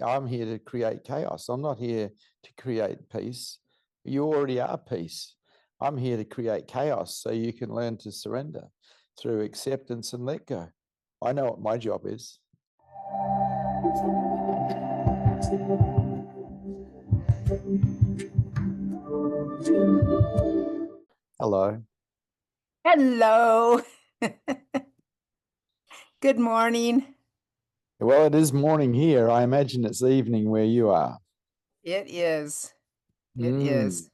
I'm here to create chaos. I'm not here to create peace. You already are peace. I'm here to create chaos so you can learn to surrender through acceptance and let go. I know what my job is. Hello. Hello. Good morning. Well, it is morning here. I imagine it's evening where you are. It is. It is.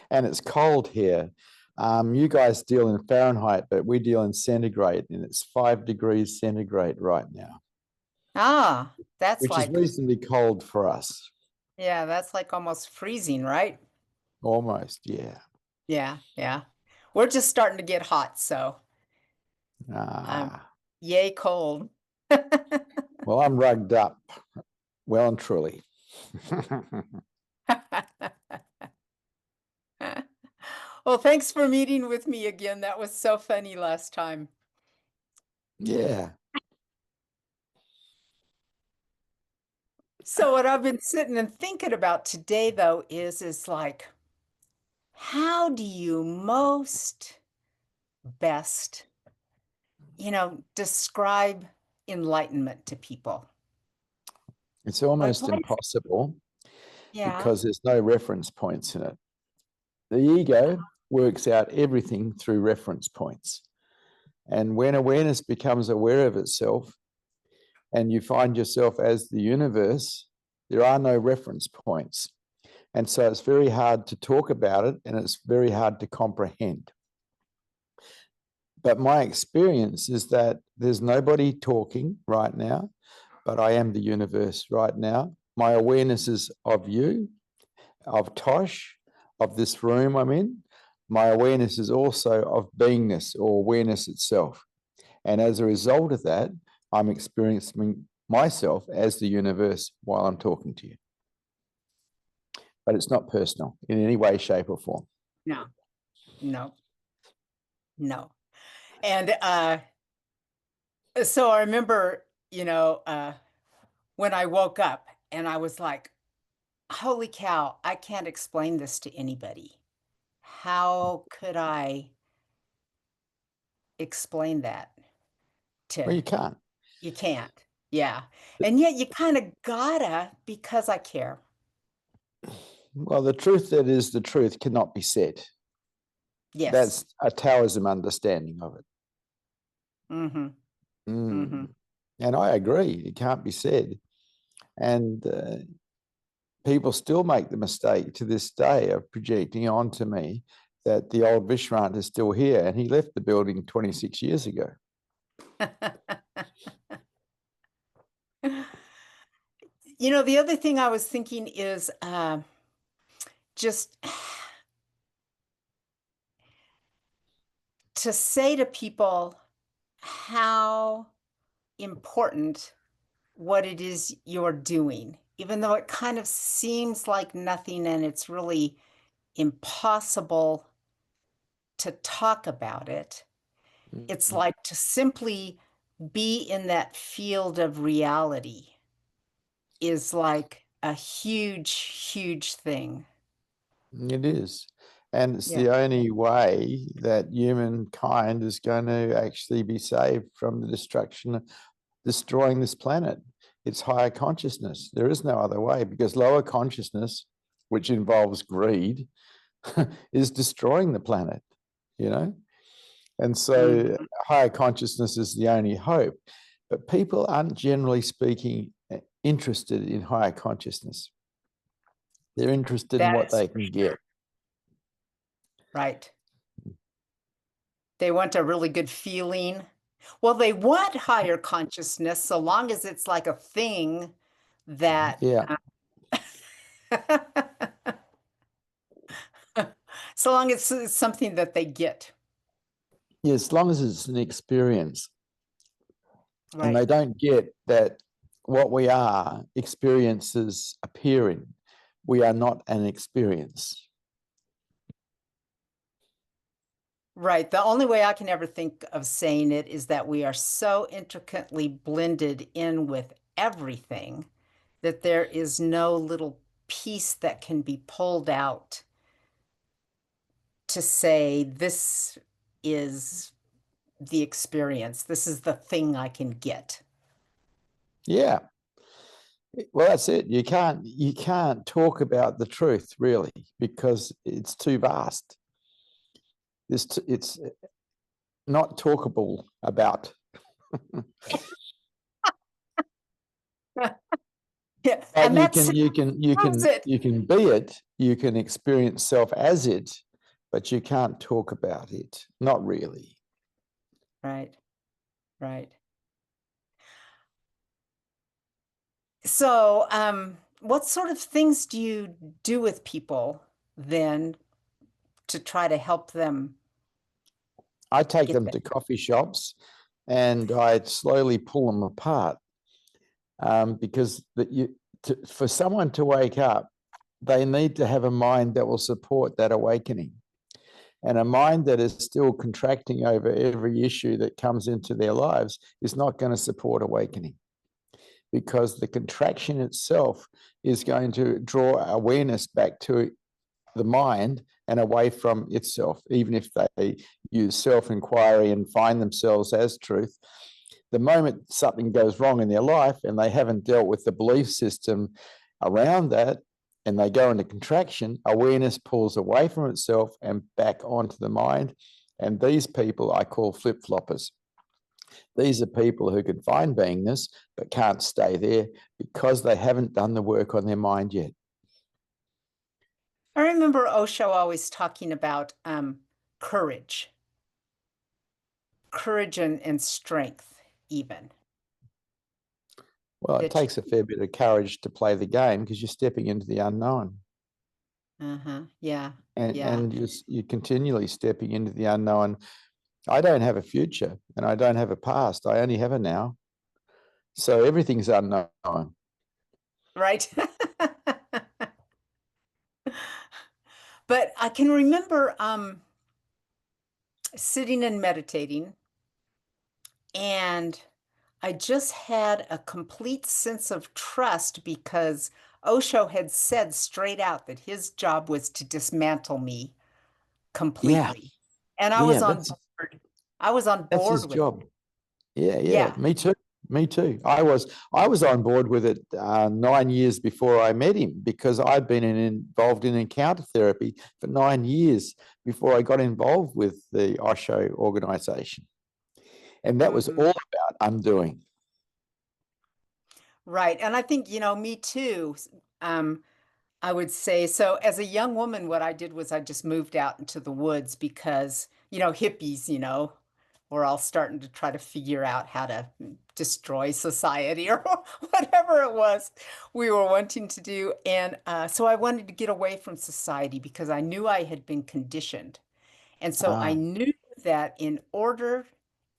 And it's cold here. You guys deal in Fahrenheit, but we deal in centigrade, and it's 5 degrees centigrade right now. Ah, that's which like, is reasonably cold for us. yeah, that's like almost freezing, right? Almost, yeah. Yeah, yeah. We're just starting to get hot, so yay cold. Well, I'm rugged up, well and truly. Well, thanks for meeting with me again. That was so funny last time. Yeah. So what I've been sitting and thinking about today, though, is like, how do you most best, describe enlightenment to people? It's almost Like, impossible yeah, because there's no reference points in it. The ego works out everything through reference points. And when awareness becomes aware of itself and you find yourself as the universe, there are no reference points. And so it's very hard to talk about it and it's very hard to comprehend. But my experience is that there's nobody talking right now, but I am the universe right now. My awareness is of you, of Tosh, of this room I'm in. My awareness is also of beingness or awareness itself. And as a result of that, I'm experiencing myself as the universe while I'm talking to you. But it's not personal in any way, shape, or form. no, no, no. And so I remember, when I woke up and I was like, holy cow, I can't explain this to anybody. How could I explain that Well, to you can't. you? Can't. Yeah. And yet you kind of gotta because I care. Well, the truth that is the truth cannot be said. Yes. That's a Taoism understanding of it. Mm-hmm. Mm-hmm. And I agree, it can't be said. And people still make the mistake to this day of projecting onto me that the old Vishrant is still here and he left the building 26 years ago. The other thing I was thinking is just to say to people how important what it is you're doing, even though it kind of seems like nothing and it's really impossible to talk about it. It's like to simply be in that field of reality is like a huge, huge thing. It is. And it's Yeah. the only way that humankind is going to actually be saved from the destruction, destroying this planet. It's higher consciousness. There is no other way because lower consciousness, which involves greed, is destroying the planet, And so higher consciousness is the only hope. But people aren't generally speaking interested in higher consciousness. They're interested in what they can get. Right. They want a really good feeling. Well, they want higher consciousness so long as it's like a thing that Yeah. so long as it's something that they get. Yeah, as long as it's an experience. Right. And they don't get that what we are, experiences appearing. We are not an experience. Right. The only way I can ever think of saying it is that we are so intricately blended in with everything that there is no little piece that can be pulled out to say, this is the experience, this is the thing I can get. Yeah. Well, that's it. You can't talk about the truth really, because it's too vast. It's not talkable about. Yeah, But and that's you can be it. You can experience self as it, but you can't talk about it. Not really. right, right. So, what sort of things do you do with people then to try to help them I take get them there? to coffee shops, and I slowly pull them apart, because for someone to wake up, they need to have a mind that will support that awakening. And a mind that is still contracting over every issue that comes into their lives is not going to support awakening, because the contraction itself is going to draw awareness back to the mind and away from itself. Even if they use self-inquiry and find themselves as truth, the moment something goes wrong in their life and they haven't dealt with the belief system around that, and they go into contraction, awareness pulls away from itself and back onto the mind. And these people I call flip-floppers. These are people who can find beingness but can't stay there because they haven't done the work on their mind yet. I remember Osho always talking about courage and strength, even. Well, it takes a fair bit of courage to play the game, because you're stepping into the unknown. Yeah. And you're continually stepping into the unknown. I don't have a future and I don't have a past. I only have a now. So everything's unknown. Right. But I can remember sitting and meditating, and I just had a complete sense of trust, because Osho had said straight out that his job was to dismantle me completely. And I was on board. I was on That's board his with it. job. Yeah. Yeah. Me too. Me too. I was on board with it 9 years before I met him, because I'd been involved in encounter therapy for 9 years before I got involved with the Osho organization. And that was all about undoing. Right. And I think, me too. I would say, so as a young woman, what I did was I just moved out into the woods because, hippies, we're all starting to try to figure out how to destroy society or whatever it was we were wanting to do. And so I wanted to get away from society because I knew I had been conditioned. And so I knew that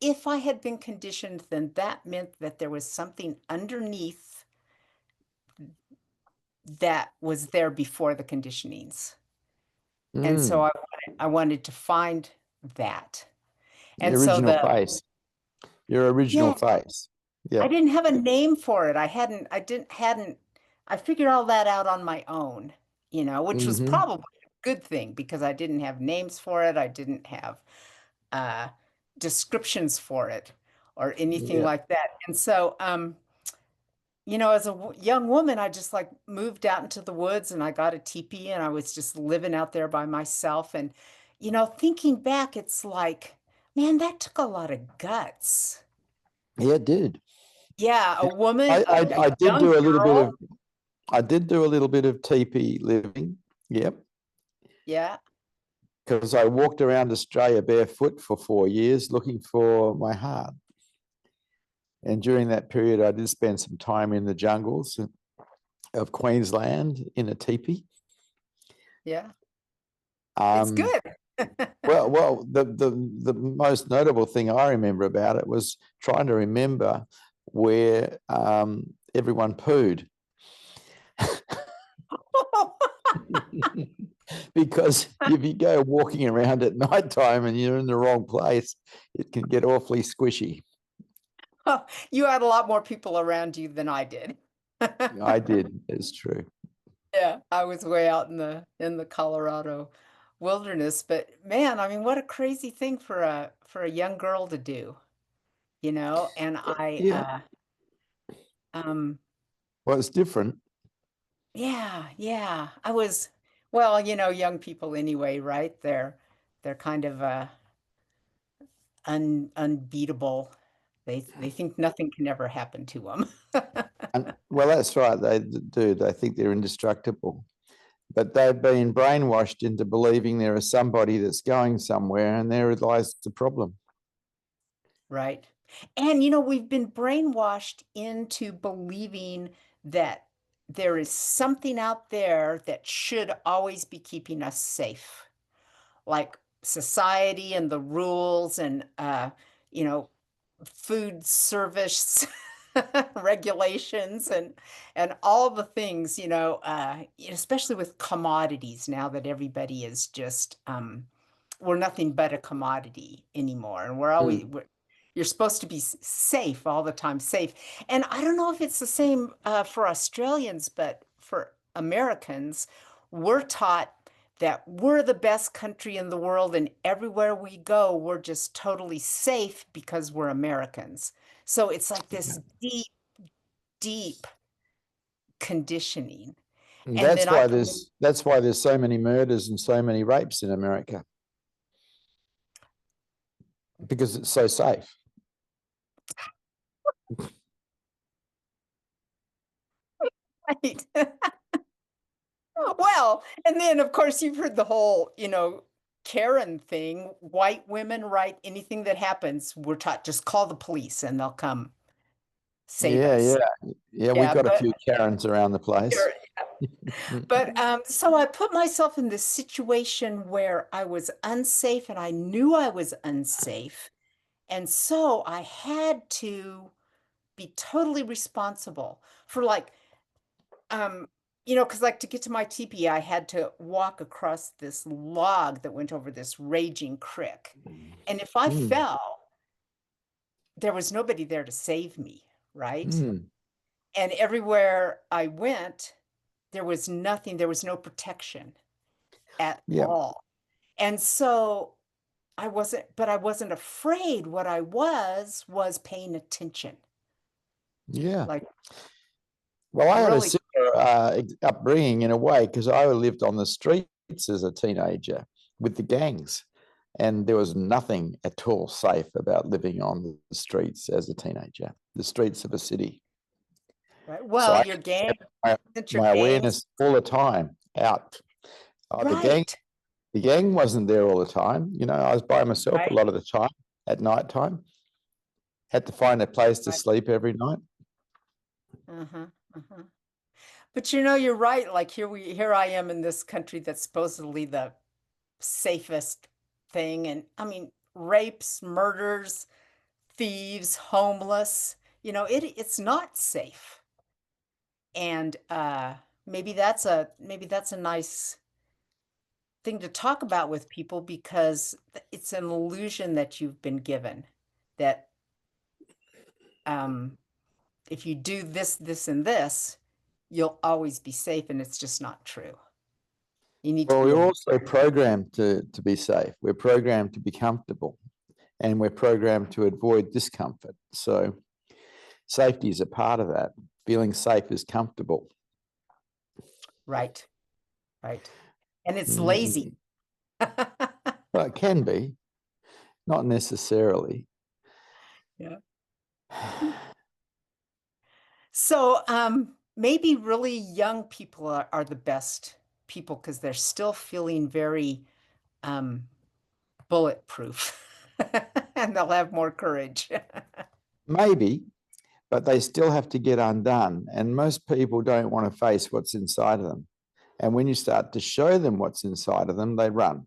if I had been conditioned, then that meant that there was something underneath that was there before the conditionings. And so I wanted to find that. And Your so original face. Your original face. Yeah. I didn't have a name for it. I figured all that out on my own, which was probably a good thing, because I didn't have names for it. I didn't have descriptions for it or anything like that. And so, as a young woman, I just like moved out into the woods, and I got a teepee, and I was just living out there by myself. And, thinking back, it's like, man, that took a lot of guts. Yeah, it did. Yeah, a woman, I did young do a little girl. bit of teepee living. Yep. Yeah. Because I walked around Australia barefoot for 4 years looking for my heart. And during that period, I did spend some time in the jungles of Queensland in a teepee. Yeah. It's good. Well, the most notable thing I remember about it was trying to remember where everyone pooed. Because if you go walking around at nighttime and you're in the wrong place, it can get awfully squishy. You had a lot more people around you than I did. I did. It's true. Yeah, I was way out in the Colorado wilderness, but man, I mean, what a crazy thing for a young girl to do, you know? And Yeah. um Well, it's different. yeah, I was, well, you know, young people anyway, right? They're kind of unbeatable. They think nothing can ever happen to them. And, well, that's right. They do. They think they're indestructible. But they've been brainwashed into believing there is somebody that's going somewhere, and there lies the problem. Right. And, you know, we've been brainwashed into believing that there is something out there that should always be keeping us safe, like society and the rules and, you know, food service regulations and all the things, you know, especially with commodities now that everybody is just, we're nothing but a commodity anymore. And you're supposed to be safe all the time, safe. And I don't know if it's the same for Australians, but for Americans, we're taught that we're the best country in the world, and everywhere we go, we're just totally safe because we're Americans. So it's like this deep, deep conditioning. And And then I, that's why there's so many murders and so many rapes in America, because it's so safe. right. Well, and then of course you've heard the whole, you know, Karen thing. White women, right? Anything that happens, we're taught just call the police and they'll come save us. Yeah. We've Yeah, got a but few Karens around the place. so I put myself in this situation where I was unsafe and I knew I was unsafe. And so I had to be totally responsible for like, um, you know, because like to get to my teepee, I had to walk across this log that went over this raging creek. And if I Mm, fell, there was nobody there to save me, right? mm, And everywhere I went, there was nothing, there was no protection at yeah, all. And so I wasn't afraid. What I was paying attention. yeah. Like Well, I had a really, similar upbringing in a way, because I lived on the streets as a teenager with the gangs, and there was nothing at all safe about living on the streets as a teenager, the streets of a city. right? So Well, I your had gang, since your my gangs, awareness all the time out. right, The gang wasn't there all the time. You know, I was by myself a right, lot of the time at night time. Had to find a place to right. sleep every night. Uh-huh, uh-huh. But you know, you're right. Like here I am in this country that's supposedly the safest thing. And I mean, rapes, murders, thieves, homeless, you know, it's not safe. And maybe that's a nice thing to talk about with people because it's an illusion that you've been given that um, if you do this, this, and this, you'll always be safe, and it's just not true. You need to Well, be we're aware. also programmed to be safe. We're programmed to be comfortable, and we're programmed to avoid discomfort. So safety is a part of that. Feeling safe is comfortable. Right, right. And it's lazy. Mm. Well, it can be, not necessarily. Yeah. So maybe really young people are the best people because they're still feeling very um, bulletproof and they'll have more courage. Maybe, but they still have to get undone. And most people don't want to face what's inside of them. And when you start to show them what's inside of them, they run.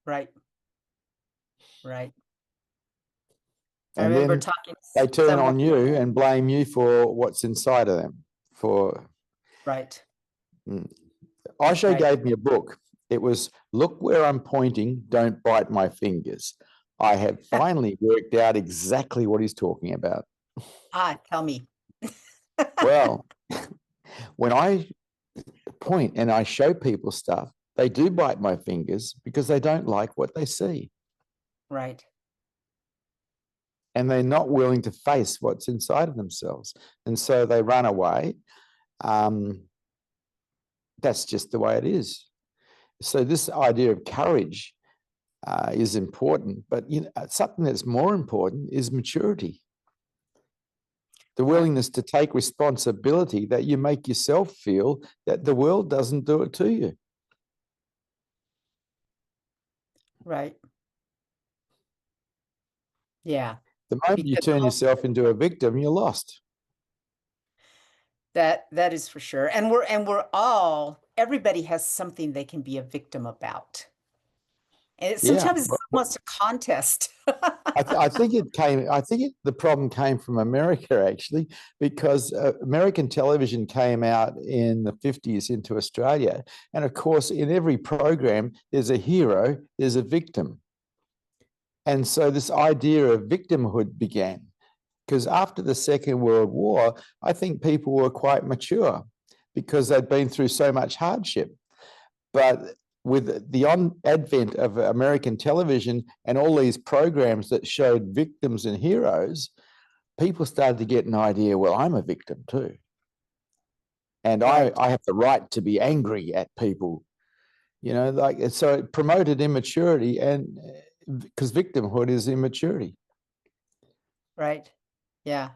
Right, right. I And remember then talking they to turn someone, on you and blame you for what's inside of them. For right, Osho right. gave me a book. It was Look Where I'm Pointing, Don't Bite My Fingers. I have finally worked out exactly what he's talking about. Ah, tell me. Well, when I point and I show people stuff, they do bite my fingers because they don't like what they see. Right. And they're not willing to face what's inside of themselves. And so they run away. That's just the way it is. So this idea of courage is important, but something that's more important is maturity. The willingness to take responsibility, that you make yourself feel that the world doesn't do it to you. Right. Yeah. The moment you Because turn yourself into a victim, you're lost. that is for sure. And we're all, everybody has something they can be a victim about. And sometimes it's almost a contest. I think the problem came from America, actually, because American television came out in the 50s into Australia. And of course, in every program, there's a hero, there's a victim. And so this idea of victimhood began, because after the Second World War, I think people were quite mature because they'd been through so much hardship. But with the advent of American television and all these programs that showed victims and heroes, people started to get an idea, well, I'm a victim too. And I have the right to be angry at people, so it promoted immaturity, and because victimhood is immaturity. Right. Yeah.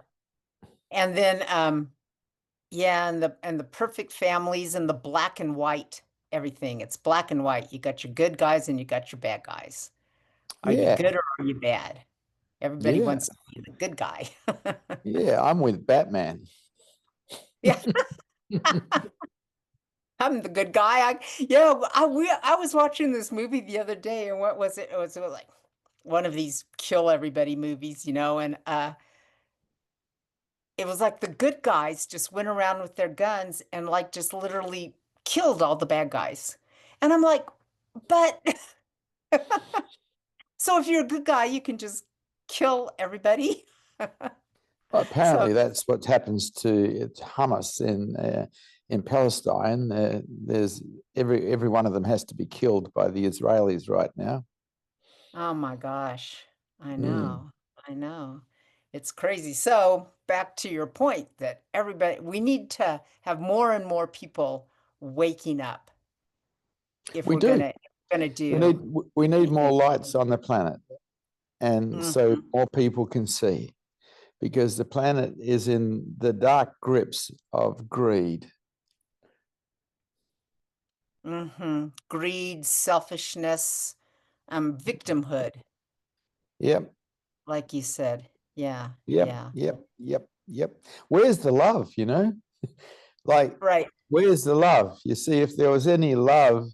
And then, yeah, and the perfect families and the black and white, everything. It's black and white. You got your good guys and you got your bad guys. Are you good or are you bad? Everybody wants to be the good guy. Yeah, I'm with Batman. Yeah. I'm the good guy. I was watching this movie the other day, and what was it? It was like one of these kill everybody movies, and it was like the good guys just went around with their guns and like just literally killed all the bad guys. And I'm like, but so if you're a good guy, you can just kill everybody. Apparently, that's what happens to Hamas in Palestine. There's every one of them has to be killed by the Israelis right now. Oh my gosh. I know. I know. It's crazy. So back to your point that we need to have more and more people waking up if we're gonna do. We need more anything. lights on the planet, and so more people can see, because the planet is in the dark grips of greed. Greed, selfishness, victimhood, Yep. like you said. Yeah. Yep. Yeah. Yep. Where's the love, Like, Right. where's the love? You see, if there was any love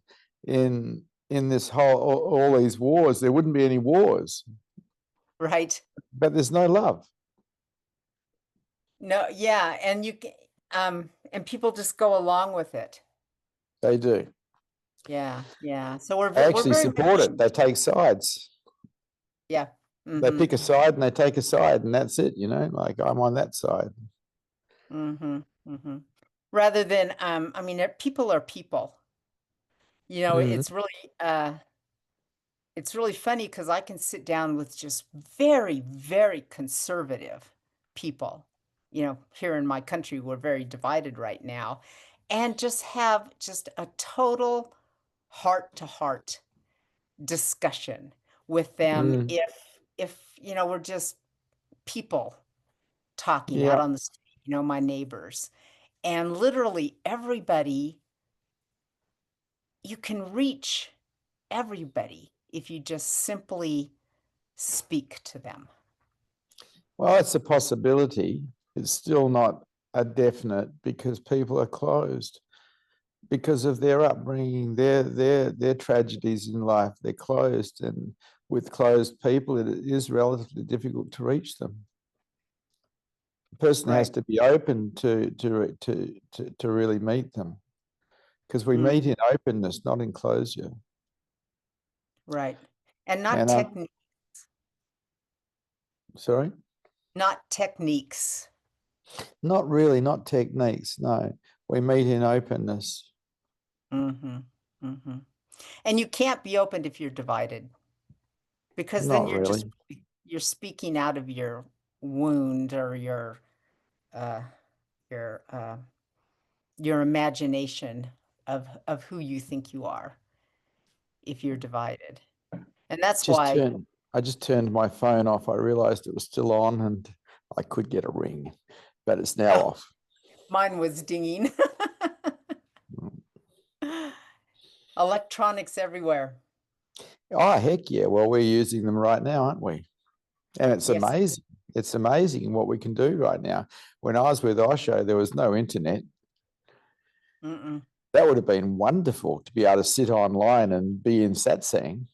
in this all these wars, there wouldn't be any wars. Right. But there's no love. No, yeah, and and people just go along with it. They do. Yeah. So we're They actually very support it. They take sides. Yeah. They pick a side and they take a side, and that's it. Like, I'm on that side. Rather than I mean, people are people. It's really funny because I can sit down with just very, very conservative people. Here in my country, we're very divided right now, and just have just a total heart-to-heart discussion with them if we're just people talking out Yeah. on the street, my neighbors. And literally everybody, you can reach everybody if you just simply speak to them. Well, it's a possibility. It's still not a definite, because people are closed because of their upbringing, their tragedies in life. They're closed, and with closed people, it is relatively difficult to reach them. The person has to be open to really meet them, because we meet in openness, not in closure. Right. And not techniques. Sorry? Not techniques. Not really, not techniques. No, we meet in openness. Mm-hmm. Mm-hmm. And you can't be open if you're divided, because then Not really. you're speaking out of your wound or uh, your imagination of who you think you are if you're divided. And that's why I just turned my phone off. I realized it was still on and I could get a ring, but it's now off. mine was dinging. Electronics everywhere. Oh, heck yeah. Well, we're using them right now, aren't we? And it's Yes. amazing. It's amazing what we can do right now. When I was with Osho, there was no internet. Mm-mm. That would have been wonderful to be able to sit online and be in satsang.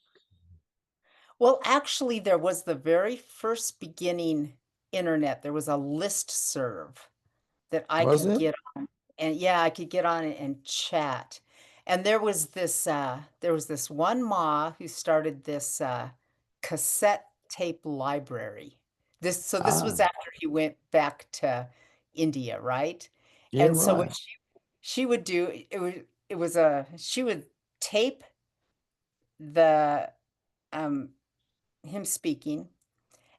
Well, actually, there was the very first beginning internet. There was a listserv that I Was could it? get on, and yeah, I could get on it and chat. And there was this one Ma who started this cassette tape library. This was Ah, after he went back to India, right? yeah, And so what right. she would do, she would tape the him speaking,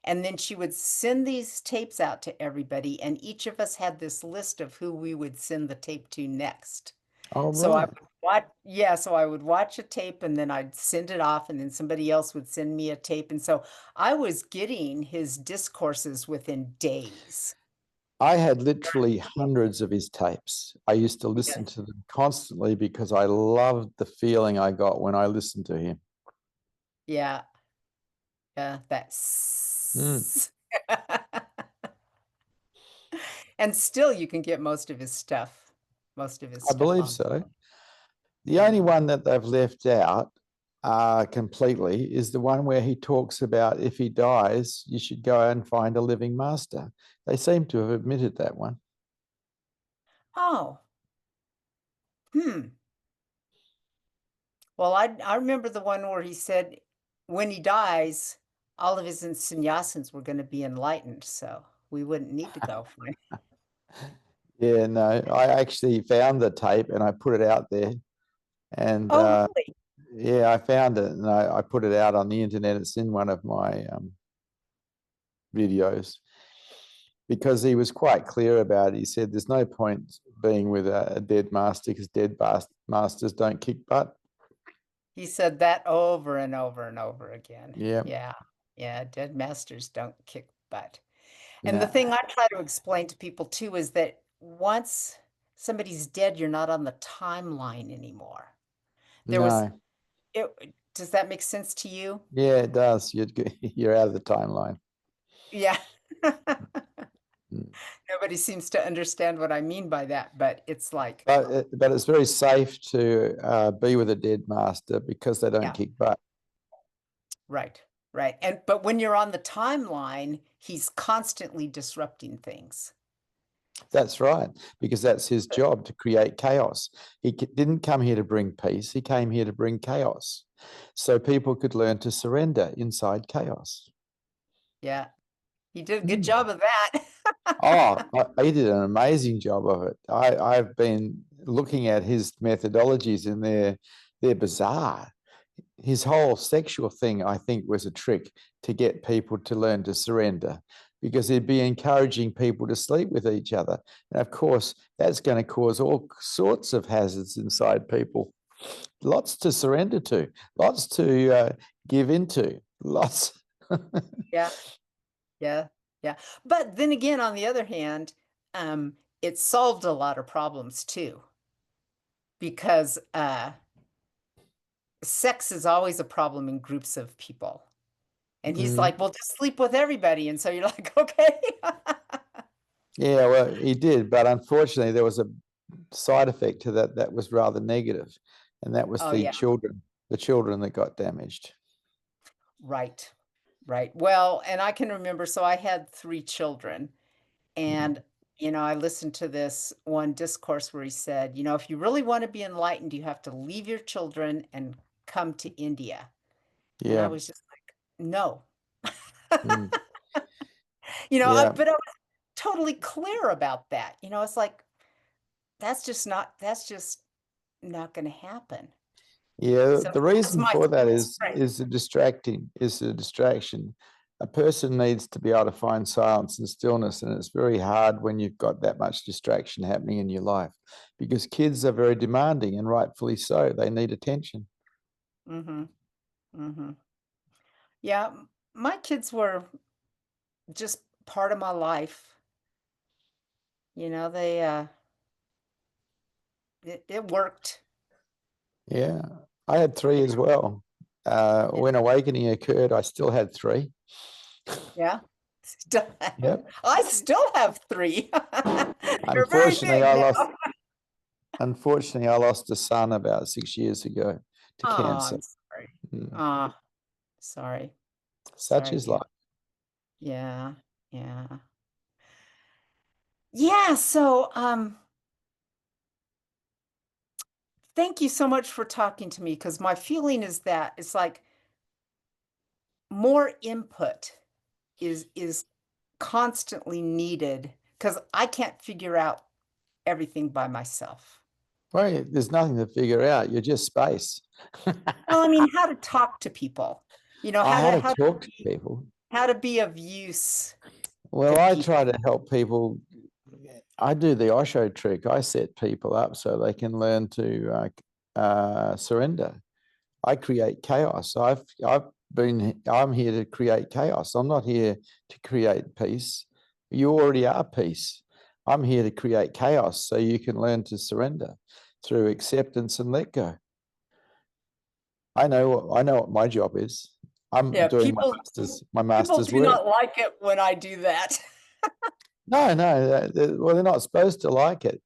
and then she would send these tapes out to everybody, and each of us had this list of who we would send the tape to next. All So I right. would watch, yeah, so I would watch a tape and then I'd send it off, and then somebody else would send me a tape. And so I was getting his discourses within days. I had literally hundreds of his tapes. I used to listen Yes. to them constantly because I loved the feeling I got when I listened to him. Yeah. Yeah. That's Mm, and still you can get most of his I stuff believe on. so. The only Yeah. one that they've left out completely is the one where he talks about if he dies, you should go and find a living master. They seem to have admitted that one. Oh. Hmm. Well, I remember the one where he said when he dies, all of his sannyasins were going to be enlightened, so we wouldn't need to go for it. Yeah, no, I actually found the tape and I put it out there. And Oh, really? yeah, I found it and I put it out on the internet. It's in one of my videos because he was quite clear about it. He said there's no point being with a dead master because dead masters don't kick butt. He said that over and over and over again. Yeah, Yeah. Yeah. Dead masters don't kick butt. And the no, thing I try to explain to people too is that once somebody's dead, you're not on the timeline anymore. There was no. does that make sense to you? Yeah, it does. You're out of the timeline. Yeah. Mm. Nobody seems to understand what I mean by that, but it's like, But it's very safe to be with a dead master because they don't yeah, kick butt. right, right. But when you're on the timeline, he's constantly disrupting things. That's right, because that's his job to create chaos. He didn't come here to bring peace. He came here to bring chaos, so people could learn to surrender inside chaos. Yeah, he did a good Mm. job of that. Oh, he did an amazing job of it. I've been looking at his methodologies, and they're bizarre. His whole sexual thing, I think, was a trick to get people to learn to surrender because he'd be encouraging people to sleep with each other. And of course, that's going to cause all sorts of hazards inside people. Lots to surrender to, lots to give into, lots. Yeah, yeah, yeah. But then again, on the other hand, it solved a lot of problems too, because sex is always a problem in groups of people. And he's Mm. like, well, just sleep with everybody. And so you're like, okay. Yeah, well, he did, but unfortunately, there was a side effect to that that was rather negative, and that was Oh, yeah. the children that got damaged. Right. Right. Well, and I can remember, so I had 3 children, Mm. and, I listened to this one discourse where he said, if you really want to be enlightened, you have to leave your children and come to India. And I Yeah, was just like, no. mm. But Yeah. I was totally clear about that. You know, it's like, that's just not going to happen. Yeah, So the that's reason my for that strength. is the distraction. A person needs to be able to find silence and stillness, and it's very hard when you've got that much distraction happening in your life, because kids are very demanding, and rightfully so. They need attention. Mm-hmm. Mm-hmm. Yeah, my kids were just part of my life. You know, it worked. Yeah, I had three as well. When awakening occurred, I still had three. Yeah. Still, Yep. I still have three. You're very Unfortunately, big I now. lost. Unfortunately, I lost a son about 6 years ago to Oh, cancer. I'm sorry. Mm. Sorry. Such Sorry to is hear. life. Yeah. Yeah. Yeah. So, thank you so much for talking to me, because my feeling is that it's like more input is constantly needed, because I can't figure out everything by myself. Well, there's nothing to figure out. You're just space. Well, I mean, how to talk to people, you know, I had to talk to people. how to be of use Well, to I people. try to help people. I do the Osho trick. I set people up so they can learn to surrender. I create chaos. I'm here to create chaos. I'm not here to create peace. You already are peace. I'm here to create chaos so you can learn to surrender through acceptance and let go. I know what my job is. I'm Yeah, doing people my people master's do work. not like it when I do that. No, well, they're not supposed to like it,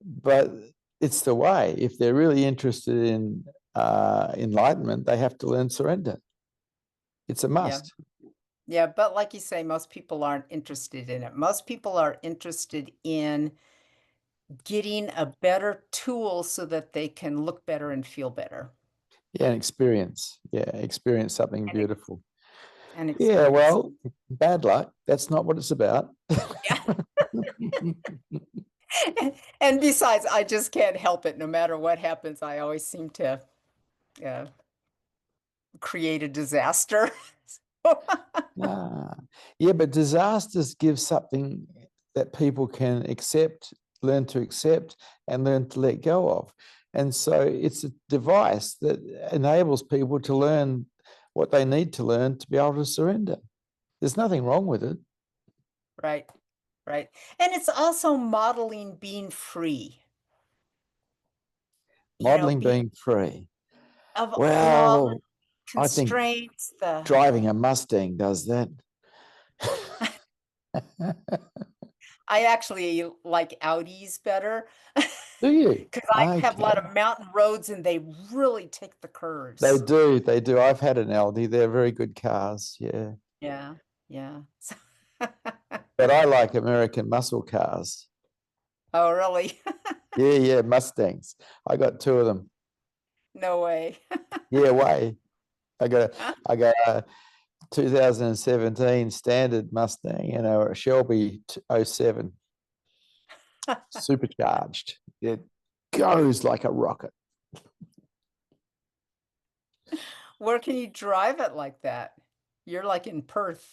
but it's the way. If they're really interested in enlightenment, they have to learn surrender. It's a Yeah. must. Yeah, but like you say, most people aren't interested in it. Most people are interested in getting a better tool so that they can look better and feel better Yeah, and experience. Yeah, experience something and, beautiful. and Yeah, experience. well, bad luck. That's not what it's about. Yeah. And besides, I just can't help it. No matter what happens, I always seem to uh, create a disaster. Ah, yeah, but disasters give something that people can accept, learn to accept, and learn to let go of. And so it's a device that enables people to learn what they need to learn to be able to surrender. There's nothing wrong with it. Right, right. And it's also modeling being free, you know, Modeling being free. of all the Well, I think constraints, driving a Mustang does that. I actually like Audis better Do you? because I have a lot Okay. of mountain roads and they really take the They curves. do. They do. I've had an Aldi. They're very good cars. Yeah. Yeah, yeah. But I like American muscle cars. Oh, really? Yeah, yeah, Mustangs. I got two of them. No way. Yeah, way. I got a 2017 standard Mustang and a Shelby '07 supercharged. It goes like a rocket. Where can you drive it like that? You're like in Perth.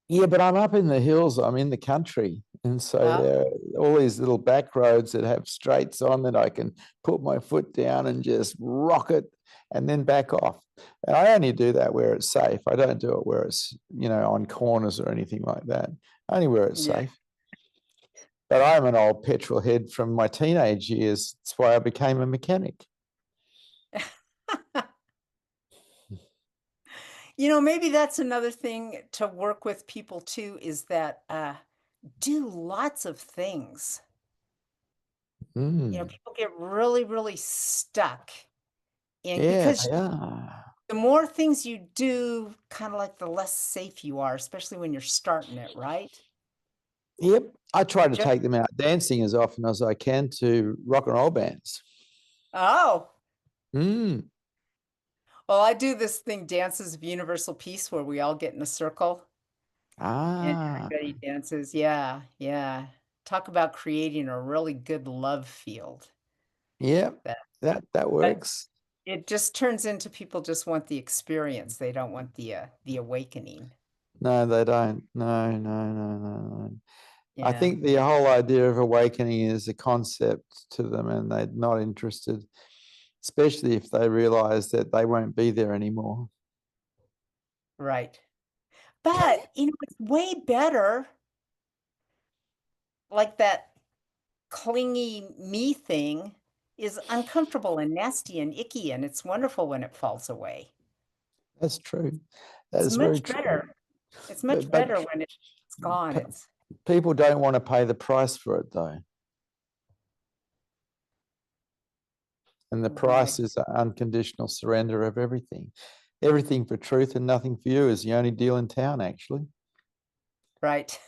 Yeah, but I'm up in the hills. I'm in the country. And so Huh? there are all these little back roads that have straights on that I can put my foot down and just rock it and then back off. And I only do that where it's safe. I don't do it where it's, on corners or anything like that. Only where it's Yeah. safe. But I'm an old petrol head from my teenage years. That's why I became a mechanic. You know, maybe that's another thing to work with people too, is that do lots of things. You know, Mm. people get really, really stuck in, Yeah, because they are. the more things you do, kind of like the less safe you are, especially when you're starting it, right? Yep. I try to Just, take them out dancing as often as I can to rock and roll bands. oh, Mm. well, I do this thing, Dances of Universal Peace, where we all get in a circle and Ah, everybody dances. Yeah, yeah. Talk about creating a really good love field. yeah, That, that but works. it just turns into people just want the experience. They don't want the awakening. No, they don't. No, no, no, no, no. I Yeah, think the whole idea of awakening is a concept to them, and they're not interested, especially if they realize that they won't be there anymore. right. But it's way better, like that clingy me thing is uncomfortable and nasty and icky, and it's wonderful when it falls away. That's true. That It's is very much true. better. It's much But better when it's gone. p- people don't want to pay the price for it, though. And the Right, price is an unconditional surrender of everything. Everything for truth and nothing for you is the only deal in town, actually. right.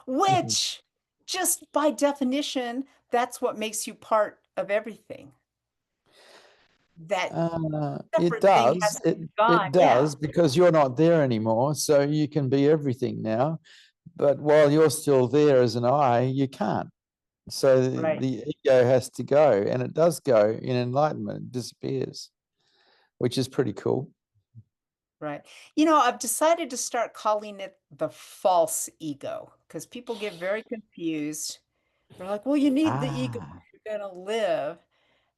Which, just by definition, that's what makes you part of everything. That It separate thing has does. to It be gone. it Yeah, does because you're not there anymore, so you can be everything now. But while you're still there as an I, you can't. So right, the ego has to go, and it does go in enlightenment. It disappears, which is pretty cool. right. I've decided to start calling it the false ego because people get very confused. They're like, well, you need the ego Ah, if you're going to live.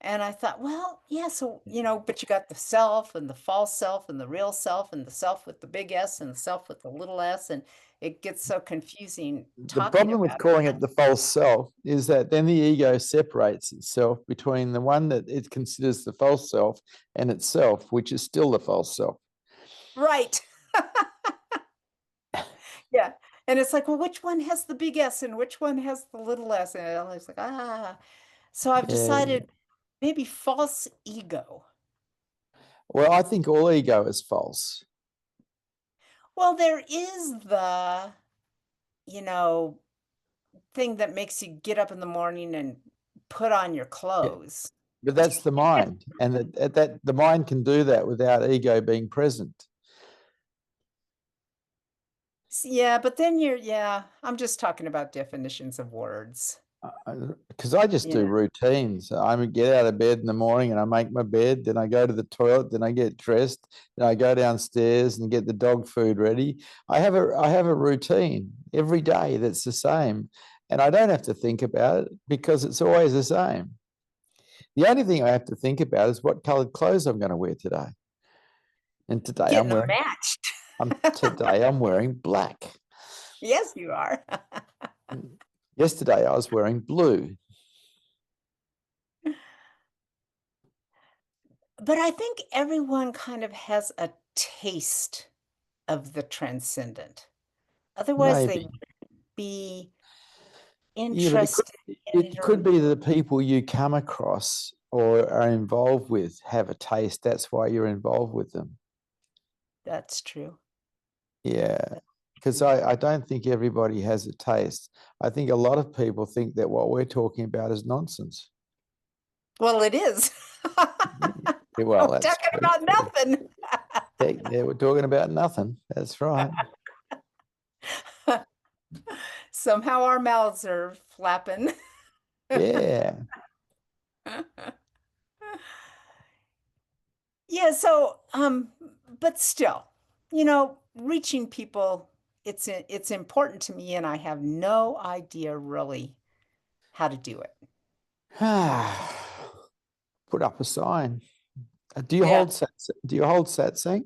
And I thought, well, yeah, so, but you got the self and the false self and the real self and the self with the big S and the self with the little s. And it gets so confusing the talking problem with about calling it the false self is that then the ego separates itself between the one that it considers the false self and itself, which is still the false self. it. Right. Yeah. And it's like, well, which one has the big S and which one has the little s? And I was like, ah. So I've Yeah. decided maybe false ego. Well, I think all ego is false. Well, there is the, you know, thing that makes you get up in the morning and put on your Yeah. clothes. But that's the mind, and that the mind can do that without ego being present. Yeah, but then I'm just talking about definitions of words. Because I just You do know, routines. I get out of bed in the morning and I make my bed, then I go to the toilet, then I get dressed, then I go downstairs and get the dog food ready. I have a routine every day that's the same, and I don't have to think about it because it's always the same. The only thing I have to think about is what colored clothes I'm going to wear today. And today getting them matched. I'm wearing black. Yes, you are. Yesterday I was wearing blue. But I think everyone kind of has a taste of the transcendent. Otherwise, they Maybe. wouldn't be Yeah, but it could interested in it it or could be the people you come across or are involved with have a taste. That's why you're involved with them. that's true. Yeah. That's Because true. I don't think everybody has a taste. I think a lot of people think that what we're talking about is nonsense. Well, it is. Yeah, well, I'm that's talking true about too. nothing. Yeah, we're talking about nothing. That's right. Somehow our mouths are flapping. Yeah. Yeah, so but still, reaching people, it's important to me and I have no idea really how to do it. Put up a sign. Yeah. Do you hold satsang?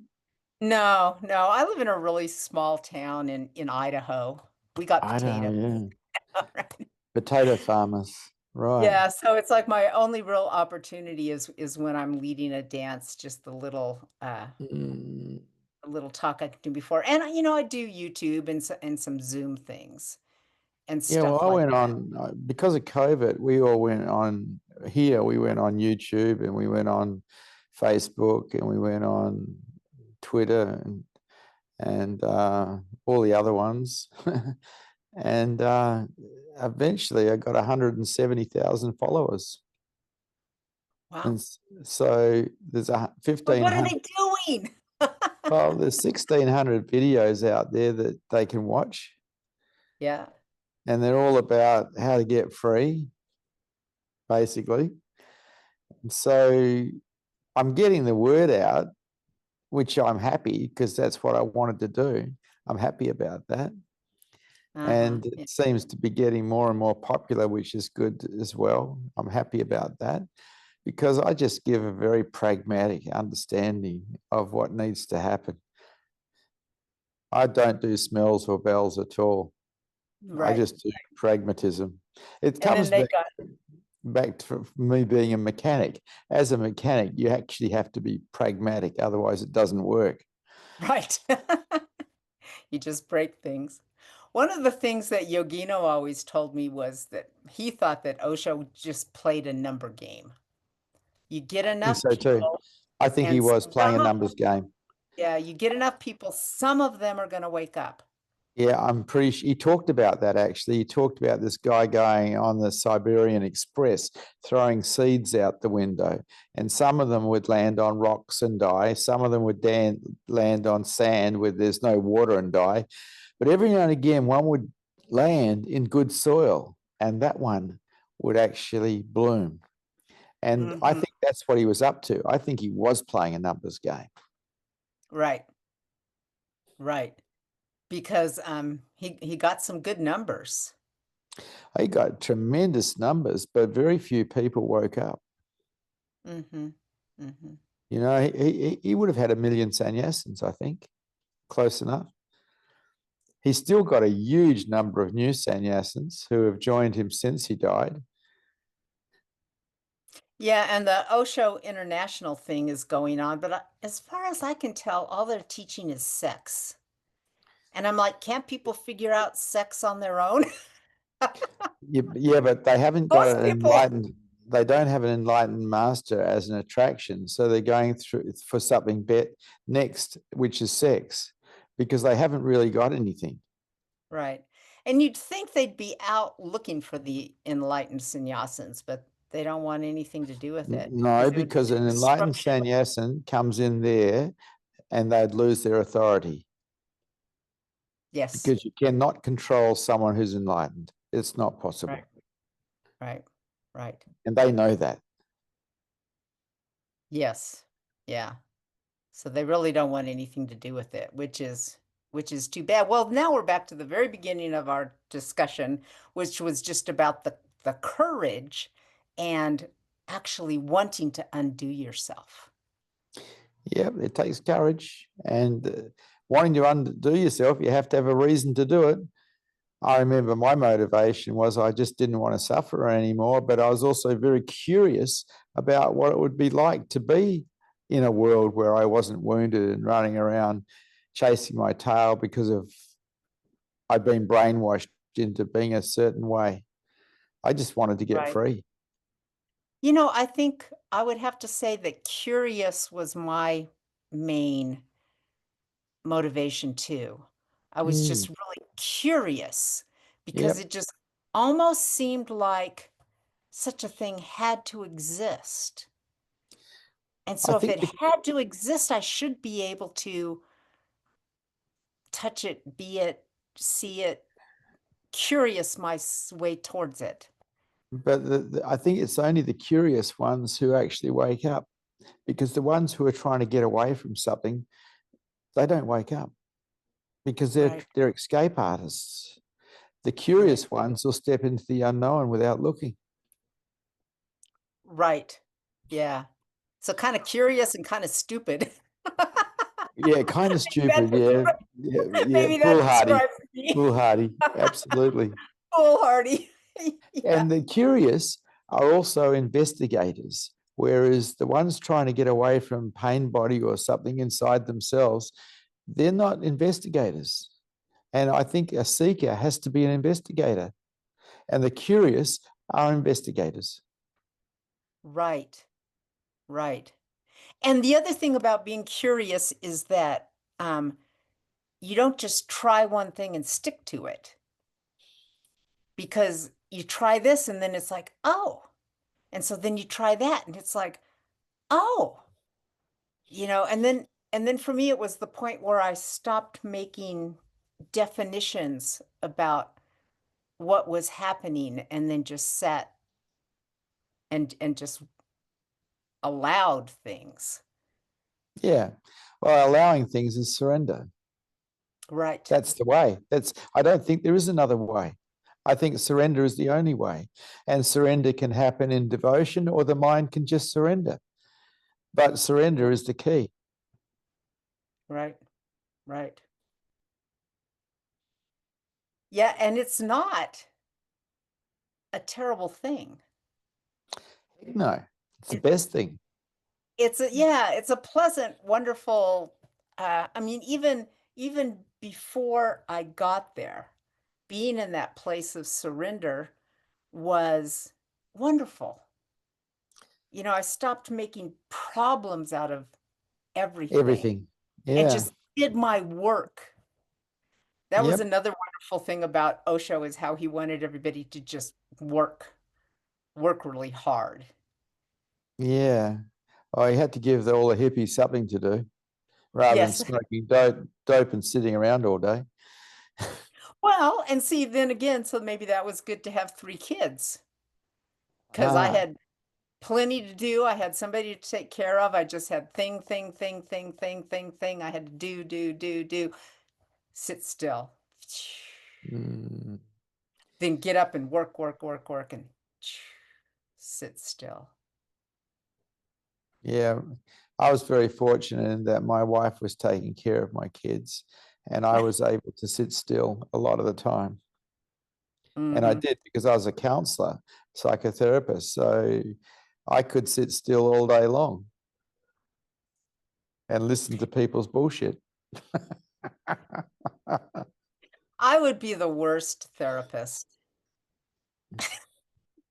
No, no. I live in a really small town in Idaho. We got I don't potatoes. know. Yeah. Right. Potato farmers. Right. Yeah, so it's like my only real opportunity is when I'm leading a dance, just Mm. a little talk I could do before. And I do YouTube and some Zoom things and Yeah, well, stuff I like went that. on because of COVID. We all went on here. We went on YouTube and we went on Facebook and we went on Twitter and all the other ones. and eventually, I got 170,000 followers. Wow. And so there's a But what are 1,500. they doing? Well, there's 1,600 videos out there that they can watch, Yeah. and they're all about how to get free, basically. And so I'm getting the word out, which I'm happy because that's what I wanted to do. I'm happy about that. And Yeah. it seems to be getting more and more popular, which is good as well. I'm happy about that because I just give a very pragmatic understanding of what needs to happen. I don't do smells or bells at all. I Right. just do pragmatism. It And then comes they got back to me being a mechanic. As a mechanic, you actually have to be pragmatic, otherwise it doesn't work. right. You just break things. One of the things that Yogino always told me was that he thought that Osho just played a number game. You get I think enough so too. people, I think he and was playing a some of, numbers game. yeah, you get enough people, some of them are going to wake up. Yeah, I'm pretty sure he talked about that actually. He talked about this guy going on the Siberian Express, throwing seeds out the window, and some of them would land on rocks and die. Some of them would land on sand where there's no water and die. But every now and again, one would land in good soil, and that one would actually bloom. And I Mhm. think that's what he was up to. I think he was playing a numbers game. Right. Right. Because he got some good numbers. He got tremendous numbers, but very few people woke up. Mm-hmm. Mm-hmm. You know, he would have had 1,000,000 sannyasins, I think, close enough. He's still got a huge number of new sannyasins who have joined him since he died. Yeah, and the Osho International thing is going on, but as far as I can tell, all they're teaching is sex. And I'm like, can't people figure out sex on their own? Yeah, but they haven't got Most an people, enlightened, they don't have an enlightened master as an attraction. So they're going through for something next, which is sex, because they haven't really got anything. right. And you'd think they'd be out looking for the enlightened sannyasins, but they don't want anything to do with it No, because it would be because too an enlightened destructive. sannyasin comes in there and they'd lose their authority Yes, because you cannot control someone who's enlightened. It's not right, possible. right, right. And they know that. Yes, yeah. So they really don't want anything to do with it, which is too bad. Well, now we're back to the very beginning of our discussion, which was just about the courage and actually wanting to undo yourself. Yeah, it takes courage and wanting to undo yourself, you have to have a reason to do it. I remember my motivation was I just didn't want to suffer anymore, but I was also very curious about what it would be like to be in a world where I wasn't wounded and running around chasing my tail because of I'd been brainwashed into being a certain way. I just wanted to get Right. free. I think I would have to say that curious was my main motivation too. I was just Mm, really curious because yep. it just almost seemed like such a thing had to exist. And I so if think it had to exist, I should be able to touch it, be it, see it, curious my way towards it. but I think it's only the curious ones who actually wake up, because the ones who are trying to get away from something, they don't wake up because Right, they're escape artists. The right, curious ones will step into the unknown without looking. right. Yeah. So kind of curious and kind of stupid. Yeah, kind of That stupid. Yeah, describes, yeah, maybe that foolhardy, describes me. foolhardy. Absolutely. Foolhardy. Yeah. And the curious are also investigators, whereas the ones trying to get away from pain body or something inside themselves, they're not investigators. And I think a seeker has to be an investigator, and the curious are investigators. Right, right. And the other thing about being curious is that you don't just try one thing and stick to it, because you try this and then it's like, oh. And so then you try that and it's like, oh, and then And then for me, it was the point where I stopped making definitions about what was happening and then just sat and just allowed things. Yeah. Well, allowing things is surrender. Right. That's the way. I don't think there is another way. I think surrender is the only way. And surrender can happen in devotion, or the mind can just surrender. But surrender is the key. Right. Right. Yeah, and it's not a terrible thing. No, it's the It, best thing. it's a pleasant, wonderful, I mean, even before I got there, being in that place of surrender was wonderful. You know, I stopped making problems out of everything Everything. and Yeah. just did my work. That was Yep. another wonderful thing about Osho, is how he wanted everybody to just work really hard. Yeah. I had to give all the hippies something to do rather than Yes. smoking dope and sitting around all day. Well, and see, then again, so maybe that was good to have 3 kids, because I Ah. had plenty to do. I had somebody to take care of. I just had thing. I had to do. Sit still. Mm, Then get up and work, and sit still. yeah. I was very fortunate in that my wife was taking care of my kids, and I was able to sit still a lot of the time. And I Mhm. did because I was a counselor, psychotherapist. So I could sit still all day long and listen to people's bullshit. I would be the worst therapist.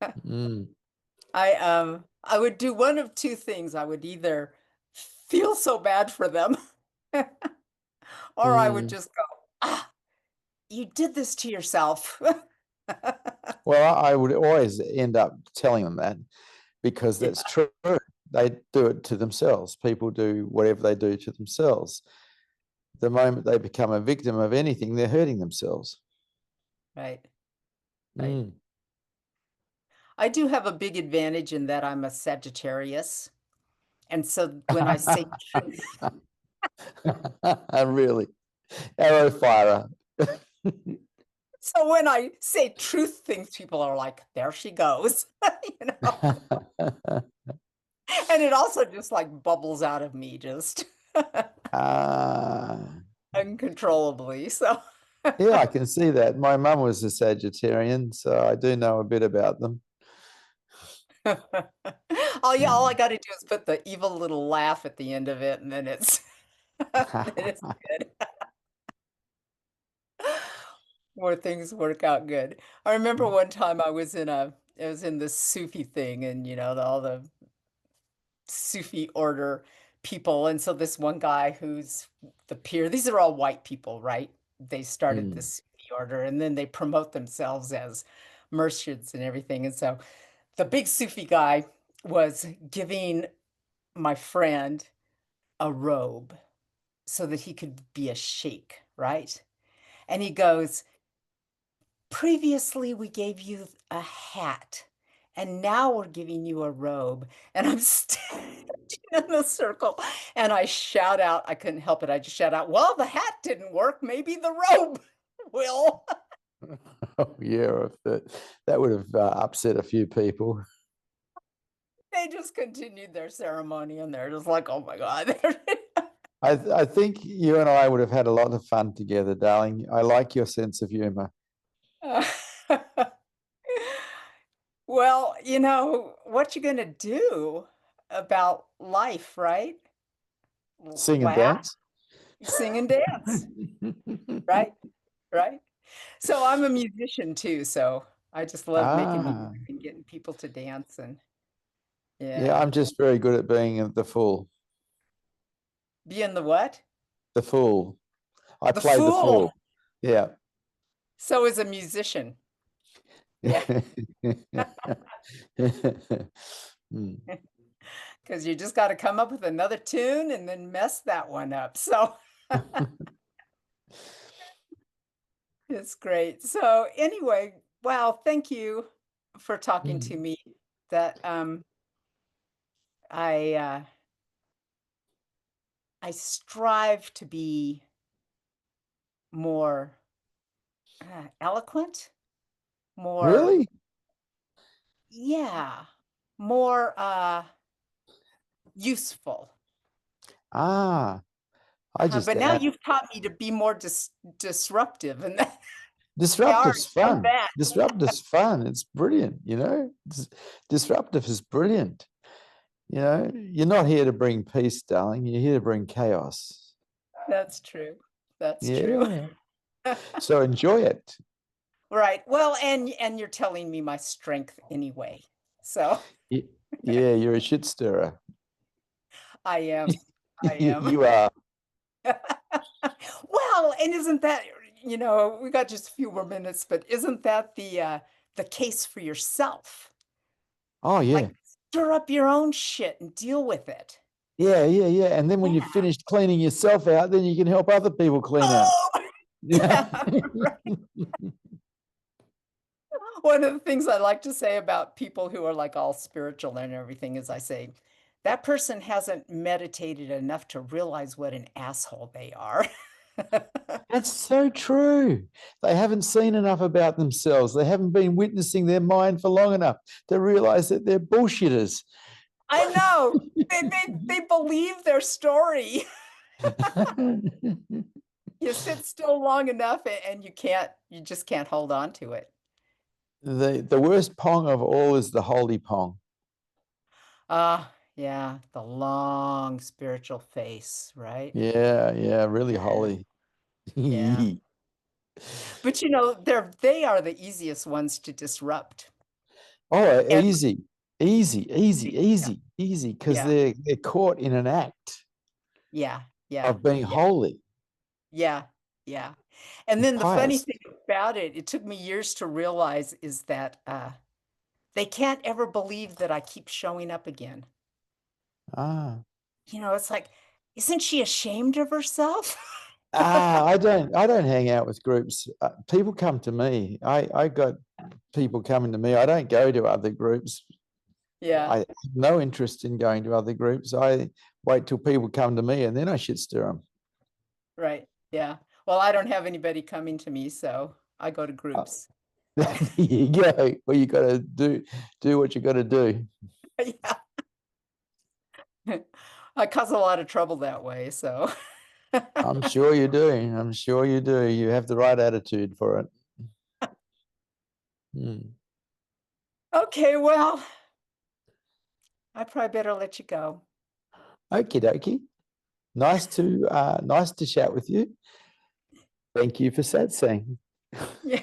Mm. I would do one of 2 things. I would either feel so bad for them, or I would Mm. just go, ah, you did this to yourself. Well, I would always end up telling them that because Yeah, that's true. They do it to themselves. People do whatever they do to themselves. The moment they become a victim of anything, they're hurting themselves. right, right. Mm. I do have a big advantage in that I'm a Sagittarius. And so when I say truth, Really, arrow firer. so when I say truth things, people are like, there she goes, you know, and it also just like bubbles out of me just Ah, uncontrollably. So, yeah, I can see that. My mum was a Sagittarian, so I do know a bit about them. all I got to do is put the evil little laugh at the end of it, and then it's then it's good. More things work out good. I remember one time I was in this Sufi thing, and you know, all the Sufi order people. And so this one guy who's the peer, these are all white people, right? They started Mm. this Sufi order, and then they promote themselves as murshids and everything. And so the big Sufi guy was giving my friend a robe so that he could be a sheikh, right? And he goes, previously we gave you a hat, and now we're giving you a robe. And I'm standing in the circle, and I shout out, I couldn't help it. I just shout out, well, the hat didn't work. Maybe the robe will. Oh, yeah, that would have upset a few people. They just continued their ceremony, and they're just like, oh my God. I think you and I would have had a lot of fun together, darling. I like your sense of humor. Well, you know, what you gonna do about life, right? Sing and Laugh, dance. sing and dance, right? Right? So I'm a musician too, so I just love making music Ah, and getting people to dance, and yeah, yeah. I'm just very good at being the fool. Being the what? The fool. I The play the fool. fool. Yeah. So is a musician. Yeah. Mm. because you just got to come up with another tune and then mess that one up. So it's great. So anyway, wow, thank you for talking to me. That I strive to be more eloquent, more, Really? yeah, more useful. Ah, I just But now add, you've taught me to be more disruptive, and I already disruptive's done fun. that. Disruptive's fun. It's brilliant, you know. Disruptive is brilliant. You know, you're not here to bring peace, darling. You're here to bring chaos. That's true. That's true. Yeah. So enjoy it. Right. Well, and you're telling me my strength anyway. So Yeah, you're a shit stirrer. I am. I am. You are. Well, and isn't that, we got just a few more minutes, but isn't that the case for yourself? Oh, yeah. Like stir up your own shit and deal with it. Yeah. And then when you've Yeah. finished cleaning yourself out, then you can help other people clean out. Oh, yeah, right. One of the things I like to say about people who are like all spiritual and everything is I say, that person hasn't meditated enough to realize what an asshole they are. That's so true. They haven't seen enough about themselves. They haven't been witnessing their mind for long enough to realize that they're bullshitters. I know. They believe their story. You sit still long enough and you just can't hold on to it. The worst pong of all is the holy pong. Yeah, the long spiritual face, right? Yeah, really Yeah. holy. Yeah. But they are the easiest ones to disrupt. Oh, And easy, because yeah, they're caught in an act yeah, yeah, of being yeah, holy, yeah, yeah. And then the funny pious. thing about it took me years to realize is that they can't ever believe that I keep showing up again. Ah. It's like, isn't she ashamed of herself? I don't hang out with groups. People come to me. I got people coming to me. I don't go to other groups. Yeah, I have no interest in going to other groups. I wait till people come to me and then I shit stir them. right. Yeah. Well, I don't have anybody coming to me, so I go to groups. There you go. Well, you got to do what you got to do. Yeah. I cause a lot of trouble that way, so. I'm sure you do. I'm sure you do. You have the right attitude for it. Okay, well, I probably better let you go. Okie dokie. Nice to chat with you. Thank you for satsang. Yeah.